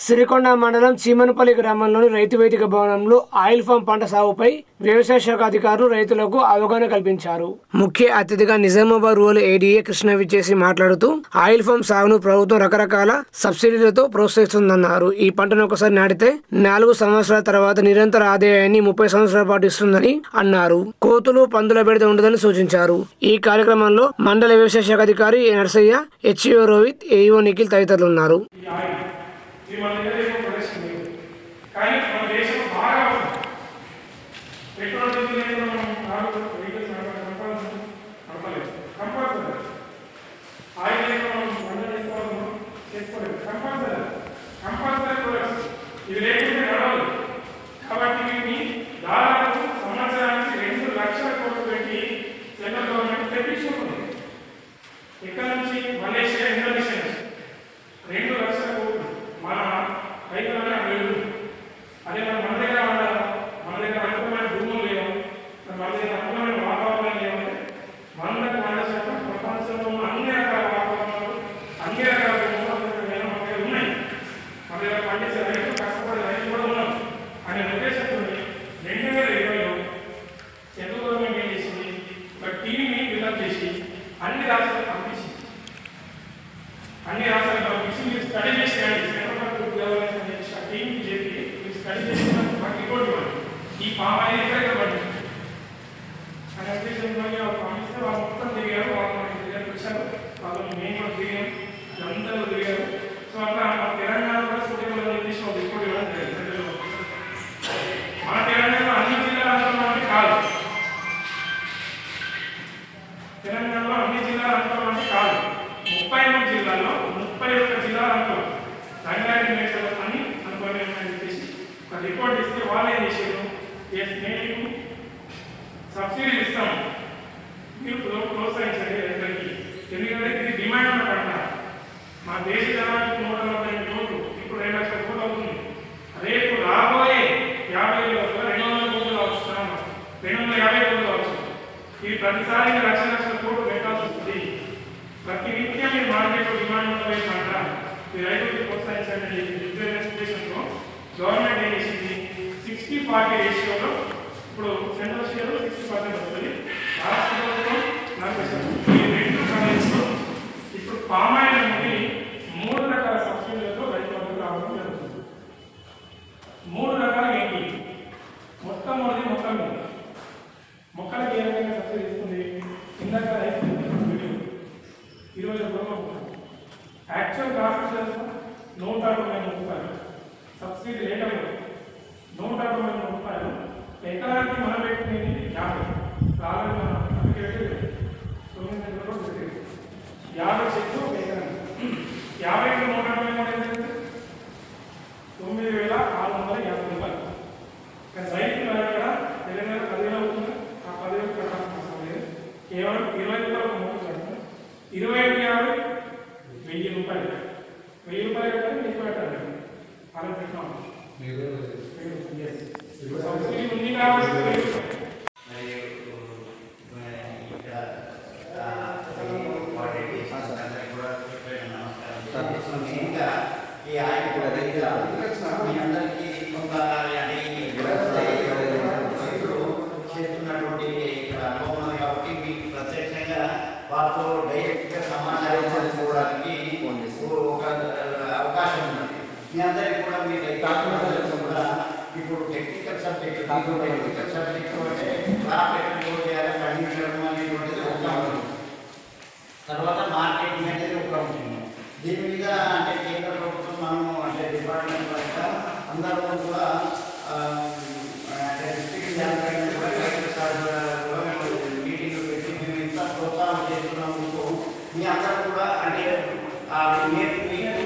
సిరికొండ మండలం చీమనపల్లి గ్రామంలోని రైతు వేదిక భవనంలో ఆయిల్ ఫామ్ పంట సాగుపై వ్యవసాయ శాఖ అధికారులు రైతులకు అవగాహన కల్పించారు. ముఖ్య అతిథిగా నిజామాబాద్ రూరల్ ఏడీఏ కృష్ణ విచ్చేసి మాట్లాడుతూ ఆయిల్ ఫామ్ సాగును ప్రభుత్వం రకరకాల సబ్సిడీలతో ప్రోత్సహిస్తుందన్నారు. ఈ పంటను ఒకసారి నాటితే 4 సంవత్సరాల తర్వాత నిరంతర ఆదాయాన్ని 30 సంవత్సరాల పాటు ఇస్తుందని అన్నారు. కోతులు పందుల బెడద ఉండదని సూచించారు. ఈ కార్యక్రమంలో మండల వ్యవసాయ శాఖ అధికారి నర్సయ్య, హెచ్ఈఓ రోహిత్, ఏఈఓ నిఖిల్ తదితరులు ఉన్నారు. మన దగ్గర ఏమో ప్రదర్శన లేదు, కానీ మన దేశంలో బాగా పెట్రోల్ డీజిల్ ఏదో మనం వెహికల్స్ నడపలేదు, కంపల్సరీ ఆయిల్ ఏదో మనం వంట చేసుకోలేదు, కంపల్సరీ ప్రొడక్ట్స్ ఇది లేకుంటే నడవదు. కాబట్టి వీటిని దాదాపు సంవత్సరానికి 2 లక్షల కోట్లు పెట్టి సెంట్రల్ గవర్నమెంట్ తెప్పించుకుంటుంది. ఇక్కడ నుంచి మలేషియా, ఇండోనేషియా 2 లక్షల కోట్లు మన రైతులనే లేదు. అదే మన దగ్గర అనుకూలమైన భూములు లేవు, మన దగ్గర అనుకూలమైన వాతావరణం లేవంటే 100% ప్రపంచంలో ఉన్న అన్ని రకాల వాతావరణాలు, అన్ని రకాల భూములు మన దగ్గర ఉన్నాయి. మన దగ్గర పండించే రైతులు, కష్టపడే రైతులు కూడా ఉన్నారు అనే ఉద్దేశంతో 2020లో సెంట్రల్ గవర్నమెంట్ ఏం చేసింది, ఒక టీవీని బిల్డప్ చేసి అన్ని రాష్ట్రాలకు పంపించింది. అన్ని రాష్ట్రాలకు పంపించి మీరు స్టడీ చేసి టీంకి చెప్పి మీరు స్టడీ చేసి మాకు రిపోర్ట్ ఇవ్వండి, ఈ పామ్ ఆయిల్ ఎక్కడెక్కడ పడుతుంది అనే ఉద్దేశంతో పంపిస్తే వాళ్ళు మొత్తం తిరిగారు. వాళ్ళు మనకి దగ్గరకు వచ్చారు, వాళ్ళు మేము కూడా తిరిగాము, అందరూ తిరిగారు. సో అట్లా మన తెలంగాణ కూడా సూర్యకుల ఉద్దేశం ఒక రిపోర్ట్ ఇవ్వడం జరిగింది. మన తెలంగాణలో అన్ని జిల్లాలు అనుకోవడం కాదు, తెలంగాణలో అన్ని జిల్లాలు అనుకోవడం కాదు, 33 జిల్లాల్లో 31 జిల్లాలు అనుకోవాలి. రంగారెడ్డి మేడ్చల్ అని అనుకోవాలని చెప్పేసి ఒక రిపోర్ట్ ఇస్తే వాళ్ళు ఏం చేశారు, నేను సబ్సిడీ ఇస్తాము, మీరు ప్రోత్సహించండి రైతులకి, ఎందుకంటే ఇది డిమాండ్ ఉన్న పంట. మా దేశ జనానికి 140 కోట్లు, ఇప్పుడు 2 లక్షల కోట్లు అవుతుంది. రేపు రాబోయే 50 ఏళ్ళలో 200 కోట్లు కావచ్చు, 250 కోట్లు కావచ్చు. ఇది ప్రతిసారి లక్షల కోట్లు పెట్టాల్సి వస్తుంది. ప్రతి నిత్యం మీరు మార్కెట్లో డిమాండ్ ఉన్న పంట ఈ రైతులకు ప్రోత్సహించండి ఉద్దేశంతో గవర్నమెంట్ ఏం చేసింది, 60-40 రేషియోలో ఇప్పుడు సెంట్రల్ షేర్ 60% వస్తుంది, రాష్ట్ర ప్రభుత్వం 40%. ఈ 2 కాలేజీలో ఇప్పుడు పామాయిల్ అనేది 3 రకాల సబ్సిడీలతో రైతులకు రావడం జరుగుతుంది. 3 రకాలు ఏంటి, మొట్టమొదటి మొక్కలకి ఏ రకంగా సబ్సిడీ ఇస్తుంది, ఇందాక రైతు 20 రూపాయలు యాక్చువల్ కాస్ట్ తెలుసు 160 రూపాయలు, సబ్సిడీ రేట్ 160 రూపాయలు. ఎకరానికి మనం పెట్టినది 50, రాలేదు మనం అందుకే 9 కూడా పెట్టేది 50 చెట్లు ఒక ఎకరానికి. 50కి 160 9,650 రూపాయలు. కానీ రైతు దగ్గర తెలంగాణ 10,000 అవుతుంది, ఆ 10,000 కట్టాల్సిన అవసరం లేదు, కేవలం 20 రూపాయలు మూడు కడతాం. 25,50 1000 రూపాయలు, 1000 రూపాయలు కట్టాలి, 1000 కట్టాలి, అలా పెట్టినాం. సబ్సిడీ ఉంది కాబట్టి వారితో డైరెక్ట్గా సమాచారం తెలుసుకోవడానికి ఒక అవకాశం ఉంది. మీ అందరికీ కూడా మీరు కూడా ఇప్పుడు టెక్నికల్ సబ్జెక్ట్ అంటే క్రాప్ ఎట్లా చేయాలి, పండించడం అనేటువంటిది ఒక ఉంటుంది. తర్వాత మార్కెటింగ్ అనేది ఒక ఉంటుంది. దీని మీద అంటే కేంద్ర ప్రభుత్వం మనము అంటే డిపార్ట్మెంట్ పరంగా అందరూ కూడా అంటే డిస్ట్రిక్ట్ యంత్రాంగం కూడా కలెక్టర్ సార్ కూడా మీటింగ్లు పెట్టి మేము ఇంత ప్రోత్సాహం చేస్తున్నాము. మీ అందరూ కూడా అంటే మీకు